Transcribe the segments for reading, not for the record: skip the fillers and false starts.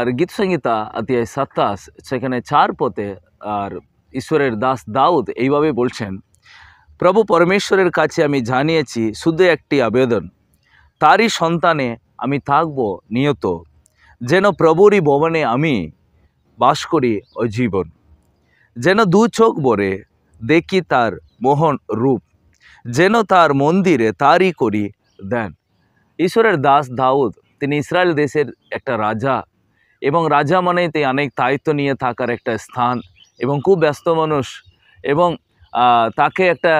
আর গীত সংহিতা অধ্যায় 27 সেখানে 4 পদে আর ঈশ্বরের দাস দাউদ এইভাবে বলছেন, প্রভু পরমেশ্বরের কাছে আমি জানিয়েছি শুধু একটি আবেদন, তারই সন্তানে আমি থাকব নিয়ত, যেন প্রভুরই ভবনে আমি বাস করি ও জীবন, যেন দু চোখ ভরে দেখি তার মোহন রূপ, যেন তার মন্দিরে তারই করি দেন। ঈশ্বরের দাস দাউদ তিনি ইসরায়েল দেশের একটা রাজা, এবং রাজা মানেই তিনি অনেক দায়িত্ব নিয়ে থাকার একটা স্থান, এবং খুব ব্যস্ত মানুষ, এবং তাকে একটা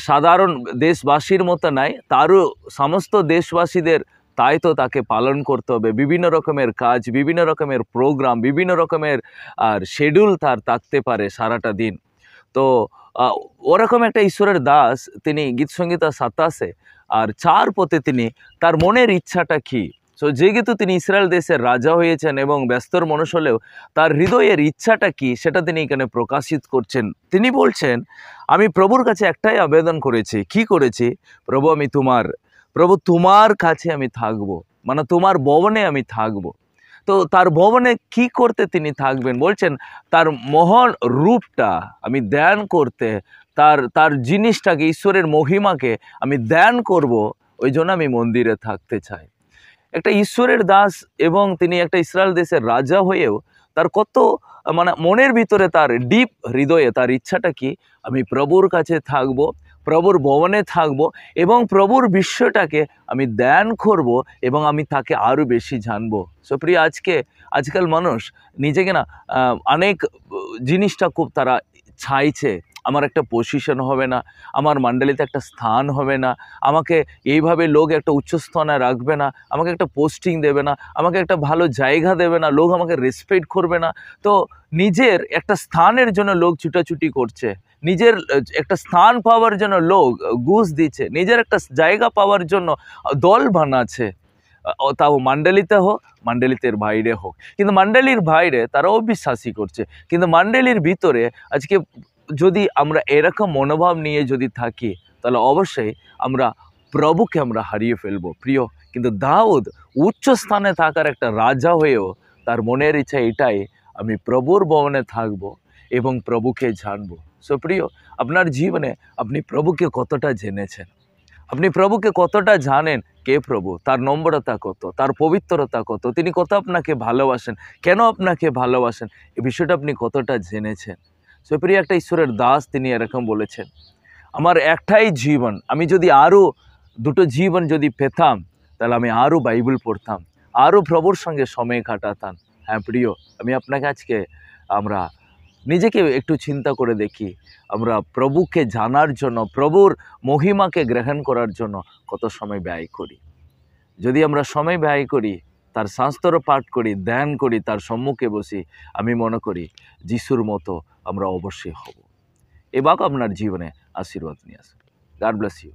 সাধারণ দেশবাসীর মতো নাই, তারও সমস্ত দেশবাসীদের দায়িত্ব তাকে পালন করতে হবে। বিভিন্ন রকমের কাজ, বিভিন্ন রকমের প্রোগ্রাম, বিভিন্ন রকমের আর শিডিউল তার থাকতে পারে সারাটা দিন। তো ওরকম একটা ঈশ্বরের দাস তিনি গীত সংহিতা 27 আর 4 পদে তিনি তার মনের ইচ্ছাটা কি, সো যেহেতু তিনি ইসরায়েল দেশের রাজা হয়েছেন এবং ব্যস্তর মানুষ হলেও তার হৃদয়ের ইচ্ছাটা কি সেটা তিনি এখানে প্রকাশিত করছেন। তিনি বলছেন, আমি প্রভুর কাছে একটাই আবেদন করেছি। কি করেছি? প্রভু প্রভু তোমার কাছে আমি থাকবো, মানে তোমার ভবনে আমি থাকবো। তো তার ভবনে কি করতে তিনি থাকবেন? বলছেন তার মহান রূপটা আমি ধ্যান করতে, তার জিনিসটাকে, ঈশ্বরের মহিমাকে আমি ধ্যান করব, ওই জন্য আমি মন্দিরে থাকতে চাই। একটা ঈশ্বরের দাস এবং তিনি একটা ইসরায়েল দেশের রাজা হয়েও তার কত মানে মনের ভিতরে তার ডিপ হৃদয়ে তার ইচ্ছাটা কি, আমি প্রভুর কাছে থাকবো, প্রভুর ভবনে থাকবো এবং প্রভুর বিশ্বটাকে আমি ধ্যান করব এবং আমি তাকে আরও বেশি জানবো। সো প্রিয়, আজকাল মানুষ নিজেকে না অনেক জিনিসটা খুব তারা চাইছে। আমার একটা পজিশন হবে না, আমার মণ্ডলীতে একটা স্থান হবে না, আমাকে এইভাবে লোক একটা উচ্চস্থানে রাখবে না, আমাকে একটা পোস্টিং দেবে না, আমাকে একটা ভালো জায়গা দেবে না, লোক আমাকে রেসপেক্ট করবে না। তো নিজের একটা স্থানের জন্য লোক ছুটাছুটি করছে, নিজের একটা স্থান পাওয়ার জন্য লোক ঘুষ দিচ্ছে, নিজের একটা জায়গা পাওয়ার জন্য দল বানাচ্ছে, তাও মণ্ডলীতে হোক, মণ্ডলীতের বাইরে হোক। কিন্তু মণ্ডলীর বাইরে তারা অবিশ্বাসী করছে, কিন্তু মণ্ডলীর ভিতরে আজকে যদি আমরা এরকম মনোভাব নিয়ে যদি থাকি, তাহলে অবশ্যই আমরা প্রভুকে আমরা হারিয়ে ফেলবো। প্রিয়, কিন্তু দাউদ উচ্চ স্থানে থাকার একটা রাজা হয়েও তার মনের ইচ্ছা এটাই, আমি প্রভুর ভবনে থাকবো এবং প্রভুকে জানবো। সো প্রিয়, আপনার জীবনে আপনি প্রভুকে কতটা জেনেছেন? আপনি প্রভুকে কতটা জানেন? কে প্রভু, তার নম্রতা কত, তার পবিত্রতা কত, তিনি কত আপনাকে ভালোবাসেন, কেন আপনাকে ভালোবাসেন, এই বিষয়টা আপনি কতটা জেনেছেন? সো প্রিয়, একটা ঈশ্বরের দাস তিনি এরকম বলেছেন, আমার একটাই জীবন, আমি যদি আরও দুটো জীবন যদি পেতাম, তাহলে আমি আরও বাইবেল পড়তাম, আরও প্রভুর সঙ্গে সময় কাটাতাম। হ্যাঁ প্রিয়, আমি আপনাকে আজকে আমরা নিজেকে একটু চিন্তা করে দেখি, আমরা প্রভুকে জানার জন্য, প্রভুর মহিমাকে গ্রহণ করার জন্য কত সময় ব্যয় করি। যদি আমরা সময় ব্যয় করি, তার শাস্ত্র পাঠ করি, ধ্যান করি, তার সম্মুখে বসি, আমি মনে করি যিশুর মতো আমরা অবশ্যই হব। এ বাক আপনার জীবনে আশীর্বাদ নিয়ে আসবে। God bless you.